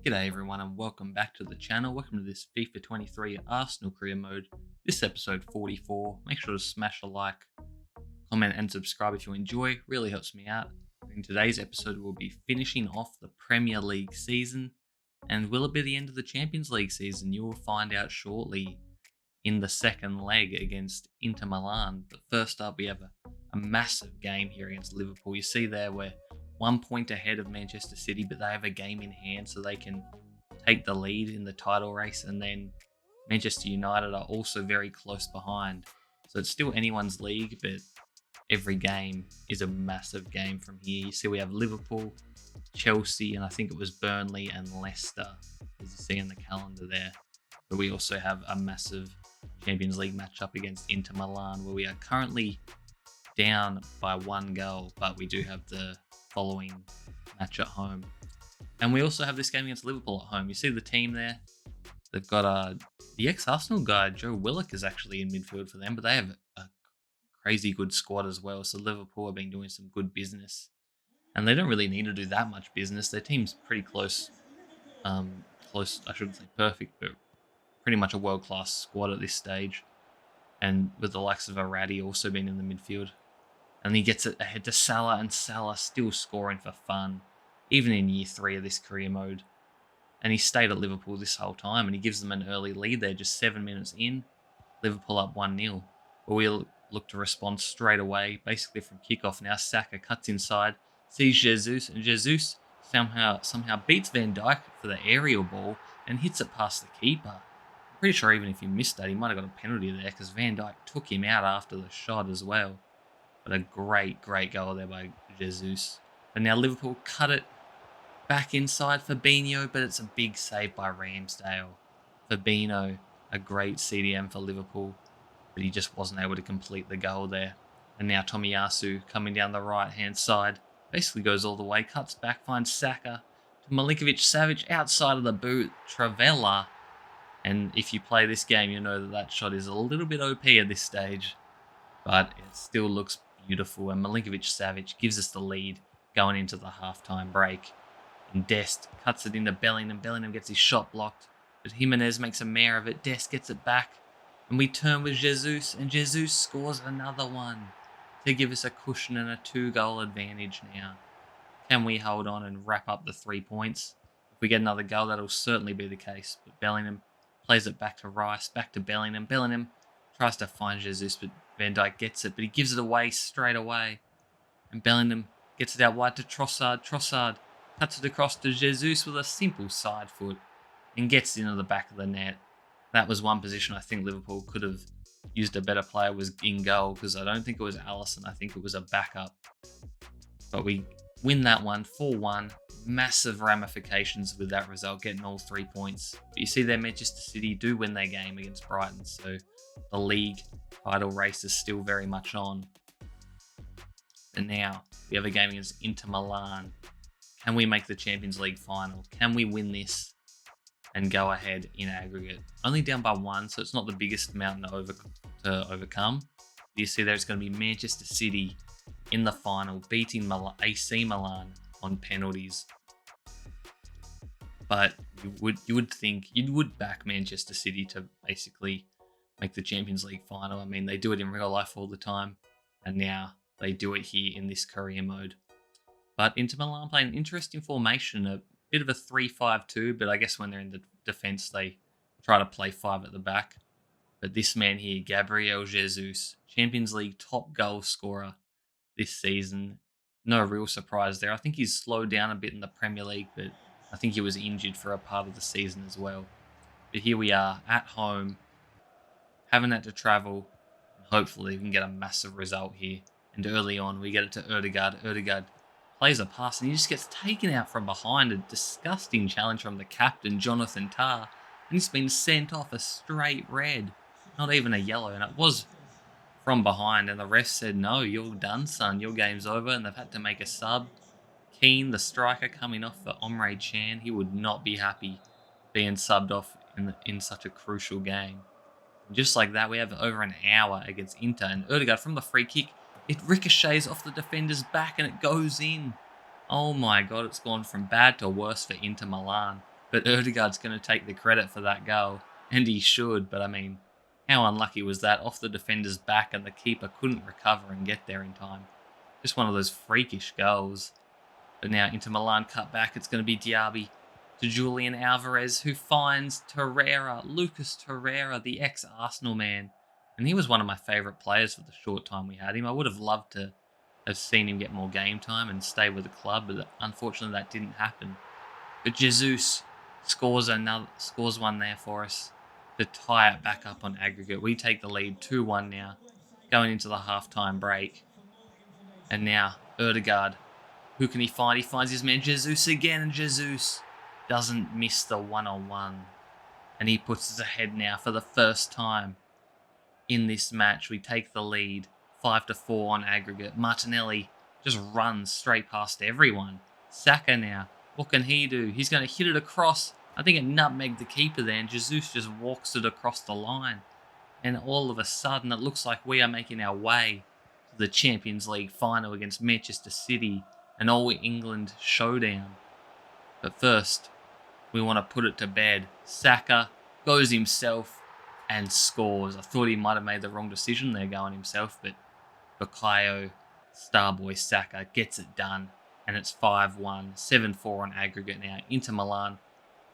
G'day everyone and welcome back to the channel. Welcome to this FIFA 23 Arsenal career mode. This episode 44. Make sure to smash a like, comment and subscribe if you enjoy. Really helps me out. In today's episode we'll be finishing off the Premier League season. And will it be the end of the Champions League season? You will find out shortly in the second leg against Inter Milan. But first up we have a massive game here against Liverpool. You see there we're 1 point ahead of Manchester City, but they have a game in hand so they can take the lead in the title race. And then Manchester United are also very close behind. So it's still anyone's league, but every game is a massive game from here. You see we have Liverpool, Chelsea, and I think it was Burnley and Leicester, as you see in the calendar there. But we also have a massive Champions League matchup against Inter Milan, where we are currently down by 1 goal, but we do have the following match at home. And we also have this game against Liverpool at home. You see the team there? They've got the ex-Arsenal guy, Joe Willock, is actually in midfield for them, but they have a crazy good squad as well. So Liverpool have been doing some good business. And they don't really need to do that much business. Their team's pretty close. Close, I shouldn't say perfect, but pretty much a world-class squad at this stage. And with the likes of Arati also being in the midfield. And he gets it ahead to Salah, and Salah still scoring for fun, even in year 3 of this career mode. And he stayed at Liverpool this whole time, and he gives them an early lead there, just 7 minutes in. Liverpool up 1-0. But we'll look to respond straight away, basically from kickoff now. Saka cuts inside, sees Jesus, and Jesus somehow beats Van Dijk for the aerial ball and hits it past the keeper. I'm pretty sure even if he missed that, he might have got a penalty there because Van Dijk took him out after the shot as well. But a great goal there by Jesus. And now Liverpool cut it back inside Fabinho, but it's a big save by Ramsdale. Fabinho, a great CDM for Liverpool, but he just wasn't able to complete the goal there. And now Tomiyasu coming down the right-hand side, basically goes all the way, cuts back, finds Saka to Milinkovic-Savic outside of the boot, Travella. And if you play this game, you know that shot is a little bit OP at this stage, but it still looks beautiful. And Milinkovic-Savic gives us the lead going into the halftime break. And Dest cuts it into Bellingham. Bellingham gets his shot blocked, but Jimenez makes a mare of it. Dest gets it back, and we turn with Jesus, and Jesus scores another one to give us a cushion and a 2-goal advantage now. Can we hold on and wrap up the 3 points? If we get another goal, that'll certainly be the case. But Bellingham plays it back to Rice, back to Bellingham. Bellingham tries to find Jesus, but Van Dijk gets it, but he gives it away straight away. And Bellingham gets it out wide to Trossard. Trossard cuts it across to Jesus with a simple side foot and gets into the back of the net. That was one position I think Liverpool could have used a better player, was in goal, because I don't think it was Alisson. I think it was a backup. But we win that one 4-1. Massive ramifications with that result, getting all 3 points. But you see there, Manchester City do win their game against Brighton, so the league title race is still very much on. And now we have a game against Inter Milan. Can we make the Champions League final? Can we win this and go ahead in aggregate? Only down by 1, so it's not the biggest mountain to overcome. You see there, it's going to be Manchester City in the final, beating AC Milan on penalties. But you would back Manchester City to basically make the Champions League final. I mean, they do it in real life all the time, and now they do it here in this career mode. But Inter Milan play an interesting formation, a bit of a 3-5-2, but I guess when they're in the defense, they try to play 5 at the back. But this man here, Gabriel Jesus, Champions League top goal scorer this season. No real surprise there. I think he's slowed down a bit in the Premier League, but I think he was injured for a part of the season as well. But here we are at home, having had to travel, and hopefully we can get a massive result here. And early on, we get it to Ødegaard. Ødegaard plays a pass, and he just gets taken out from behind. A disgusting challenge from the captain, Jonathan Tah. And he's been sent off a straight red. Not even a yellow. And it was from behind, and the ref said, no, you're done, son. Your game's over, and they've had to make a sub. Keane, the striker, coming off for Omre Chan. He would not be happy being subbed off in such a crucial game. And just like that, we have over an hour against Inter, and Ødegaard from the free kick, it ricochets off the defender's back and it goes in. Oh my god, it's gone from bad to worse for Inter Milan. But Odegaard's going to take the credit for that goal, and he should. But I mean, how unlucky was that? Off the defender's back, and the keeper couldn't recover and get there in time. Just one of those freakish goals. But now Inter Milan cut back. It's going to be Diaby to Julian Alvarez, who finds Torreira, Lucas Torreira, the ex-Arsenal man. And he was one of my favourite players for the short time we had him. I would have loved to have seen him get more game time and stay with the club, but unfortunately that didn't happen. But Jesus scores one there for us to tie it back up on aggregate. We take the lead 2-1 now, going into the half-time break. And now Odegaard, who can he find? He finds his man Jesus again, and Jesus doesn't miss the one-on-one. And he puts us ahead now for the first time in this match. We take the lead 5-4 on aggregate. Martinelli just runs straight past everyone. Saka now, what can he do? He's going to hit it across. I think it nutmegged the keeper there, and Jesus just walks it across the line. And all of a sudden, it looks like we are making our way to the Champions League final against Manchester City, an All-England showdown. But first, we want to put it to bed. Saka goes himself and scores. I thought he might have made the wrong decision there going himself, but Bukayo Starboy Saka gets it done, and it's 5-1, 7-4 on aggregate now. Inter Milan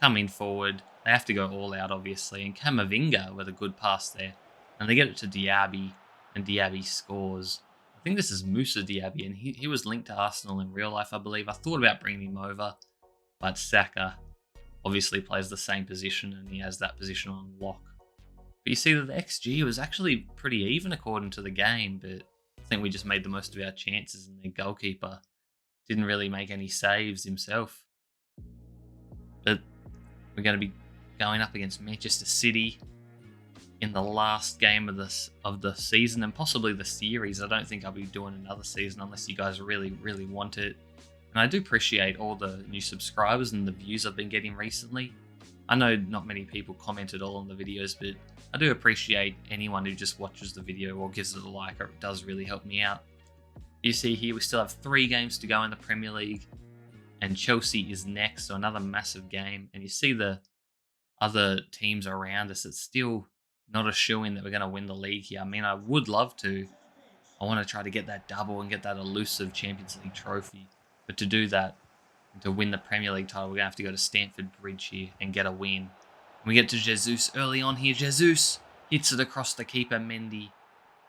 coming forward. They have to go all out, obviously, and Camavinga with a good pass there. And they get it to Diaby, and Diaby scores. I think this is Moussa Diaby, and he was linked to Arsenal in real life, I believe. I thought about bringing him over, but Saka obviously plays the same position, and he has that position on lock. But you see that the XG was actually pretty even according to the game, but I think we just made the most of our chances, and their goalkeeper didn't really make any saves himself. But we're going to be going up against Manchester City in the last game of the season, and possibly the series. I don't think I'll be doing another season unless you guys really, really want it. And I do appreciate all the new subscribers and the views I've been getting recently. I know not many people comment at all on the videos, but I do appreciate anyone who just watches the video or gives it a like. It does really help me out. You see here, we still have 3 games to go in the Premier League, and Chelsea is next, so another massive game. And you see the other teams around us, it's still not a shoo-in that we're going to win the league here. I mean, I would love to. I want to try to get that double and get that elusive Champions League trophy. But to do that, and to win the Premier League title, we're going to have to go to Stamford Bridge here and get a win. We get to Jesus early on here. Jesus hits it across the keeper, Mendy.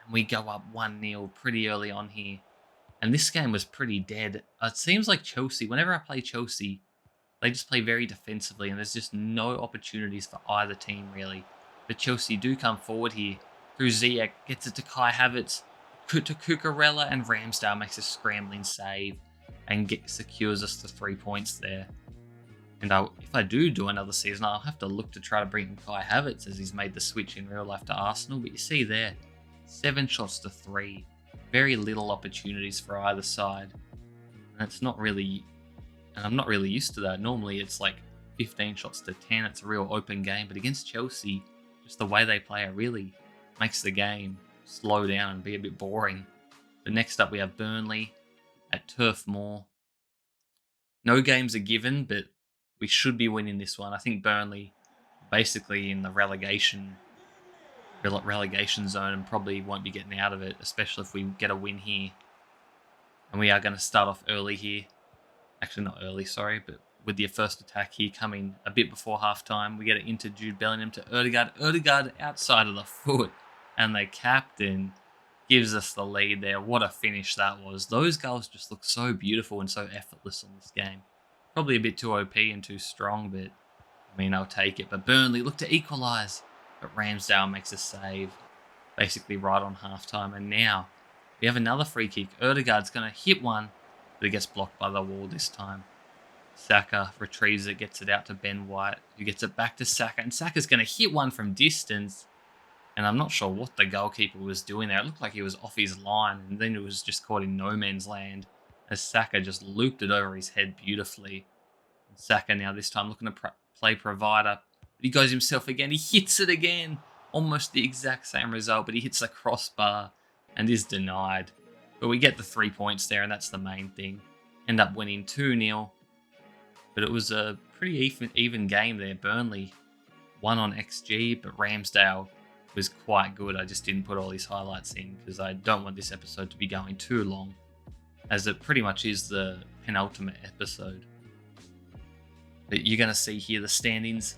And we go up 1-0 pretty early on here. And this game was pretty dead. It seems like Chelsea, whenever I play Chelsea, they just play very defensively, and there's just no opportunities for either team, really. But Chelsea do come forward here through Ziyech, gets it to Kai Havertz, to Cucurella, and Ramsdale makes a scrambling save and secures us the 3 points there. And if I do another season, I'll have to look to try to bring in Kai Havertz, as he's made the switch in real life to Arsenal. But you see there, 7 shots to 3. Very little opportunities for either side. And it's not really... And I'm not really used to that. Normally it's like 15 shots to 10. It's a real open game. But against Chelsea, just the way they play it really makes the game slow down and be a bit boring. But next up we have Burnley at Turf Moor. No games are given, but we should be winning this one. I think Burnley basically in the relegation zone and probably won't be getting out of it, especially if we get a win here. And we are going to start off early here. Actually, not early, sorry, but with the first attack here coming a bit before halftime. We get it into Jude Bellingham to Odegaard. Odegaard outside of the foot, and the captain gives us the lead there. What a finish that was. Those goals just look so beautiful and so effortless on this game. Probably a bit too OP and too strong, but I mean, I'll take it. But Burnley look to equalise, but Ramsdale makes a save basically right on halftime. And now we have another free kick. Odegaard's going to hit one, but it gets blocked by the wall this time. Saka retrieves it, gets it out to Ben White, who gets it back to Saka. And Saka's going to hit one from distance. And I'm not sure what the goalkeeper was doing there. It looked like he was off his line, and then it was just caught in no man's land as Saka just looped it over his head beautifully. And Saka now this time looking to play provider. But he goes himself again. He hits it again. Almost the exact same result, but he hits the crossbar and is denied. But we get the 3 points there, and that's the main thing. End up winning 2-0. but it was a pretty even game there. Burnley won on XG, but Ramsdale was quite good. I just didn't put all these highlights in because I don't want this episode to be going too long, as it pretty much is the penultimate episode. But you're going to see here the standings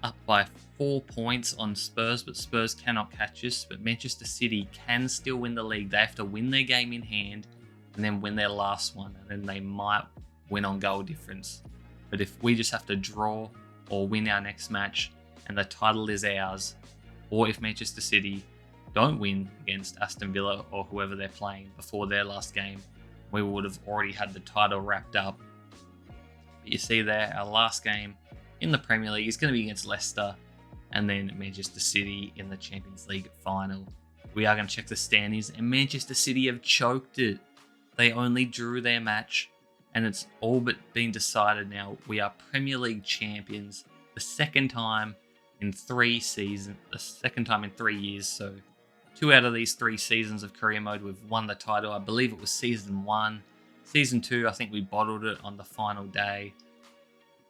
up by 4 points on Spurs, but Spurs cannot catch us. But Manchester City can still win the league. They have to win their game in hand and then win their last one, and then they might win on goal difference. But if we just have to draw or win our next match and the title is ours, or if Manchester City don't win against Aston Villa or whoever they're playing before their last game, we would have already had the title wrapped up. But you see there, our last game in the Premier League is going to be against Leicester and then Manchester City in the Champions League final. We are going to check the standings, and Manchester City have choked it. They only drew their match, and it's all but been decided now. We are Premier League champions, the second time in 3 seasons, the second time in 3 years. So 2 out of these 3 seasons of career mode, we've won the title. I believe it was season 1. Season 2, I think we bottled it on the final day.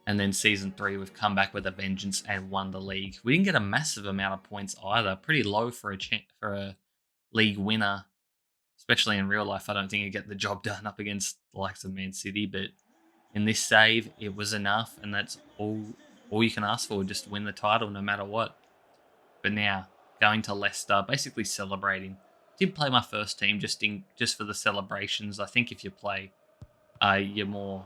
And then season 3, we've come back with a vengeance and won the league. We didn't get a massive amount of points either. Pretty low for a league winner, especially in real life. I don't think you get the job done up against the likes of Man City. But in this save, it was enough, and that's all you can ask for. Just win the title no matter what. But now going to Leicester, basically celebrating. Did play my first team just for the celebrations. I think if you play, you're more,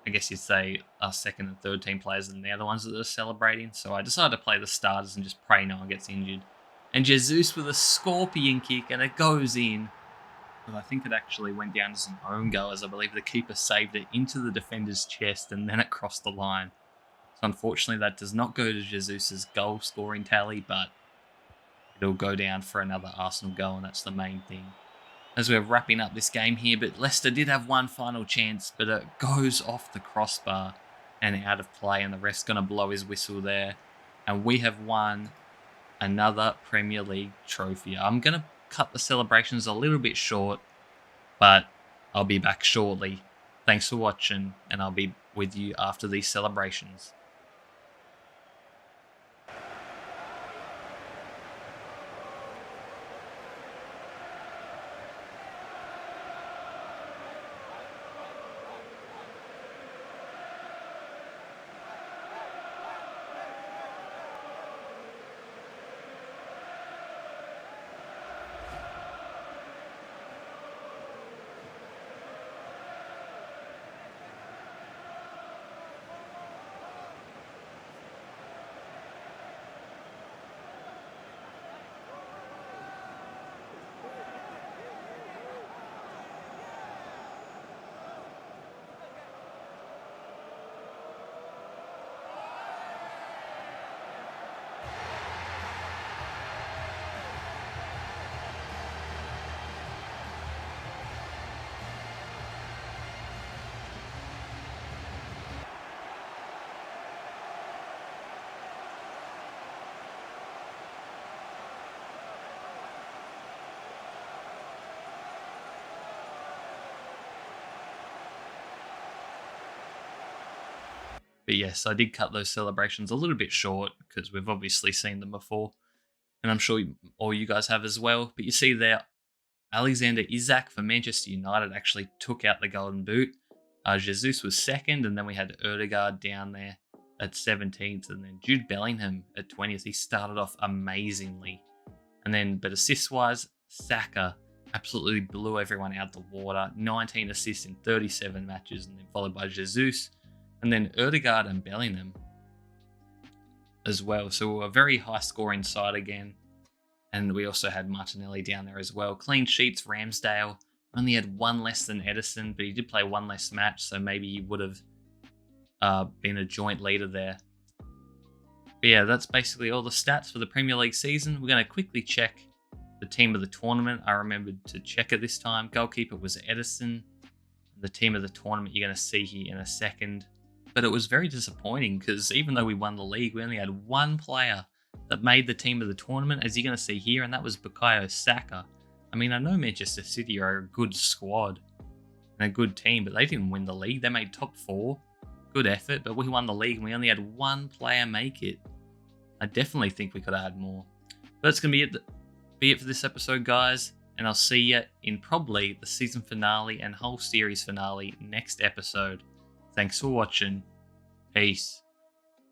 I guess you'd say, second and third team players than they're the ones that are celebrating. So I decided to play the starters and just pray no one gets injured. And Jesus with a scorpion kick, and it goes in. But I think it actually went down as an own goal, as I believe the keeper saved it into the defender's chest and then it crossed the line. So unfortunately that does not go to Jesus's goal scoring tally, but it'll go down for another Arsenal goal, and that's the main thing. As we're wrapping up this game here, but Leicester did have one final chance, but it goes off the crossbar and out of play, and the ref's going to blow his whistle there. And we have won another Premier League trophy. I'm going to cut the celebrations a little bit short, but I'll be back shortly. Thanks for watching, and I'll be with you after these celebrations. But yes, I did cut those celebrations a little bit short because we've obviously seen them before, and I'm sure all you guys have as well. But you see there, Alexander Isak for Manchester United actually took out the golden boot. Jesus was second, and then we had Odegaard down there at 17th, and then Jude Bellingham at 20th. He started off amazingly. And then, but assist-wise, Saka absolutely blew everyone out the water. 19 assists in 37 matches, and then followed by Jesus. And then Odegaard and Bellingham as well. So a very high scoring side again. And we also had Martinelli down there as well. Clean sheets, Ramsdale only had 1 less than Edison, but he did play 1 less match, so maybe he would have been a joint leader there. But yeah, that's basically all the stats for the Premier League season. We're going to quickly check the team of the tournament. I remembered to check it this time. Goalkeeper was Edison. The team of the tournament you're going to see here in a second. But it was very disappointing because even though we won the league, we only had 1 player that made the team of the tournament, as you're going to see here, and that was Bukayo Saka. I mean, I know Manchester City are a good squad and a good team, but they didn't win the league. They made top 4. good effort, but we won the league and we only had one player make it. I definitely think we could have had more. But that's going to be it for this episode, guys. And I'll see you in probably the season finale and whole series finale next episode. Thanks for watching. Peace.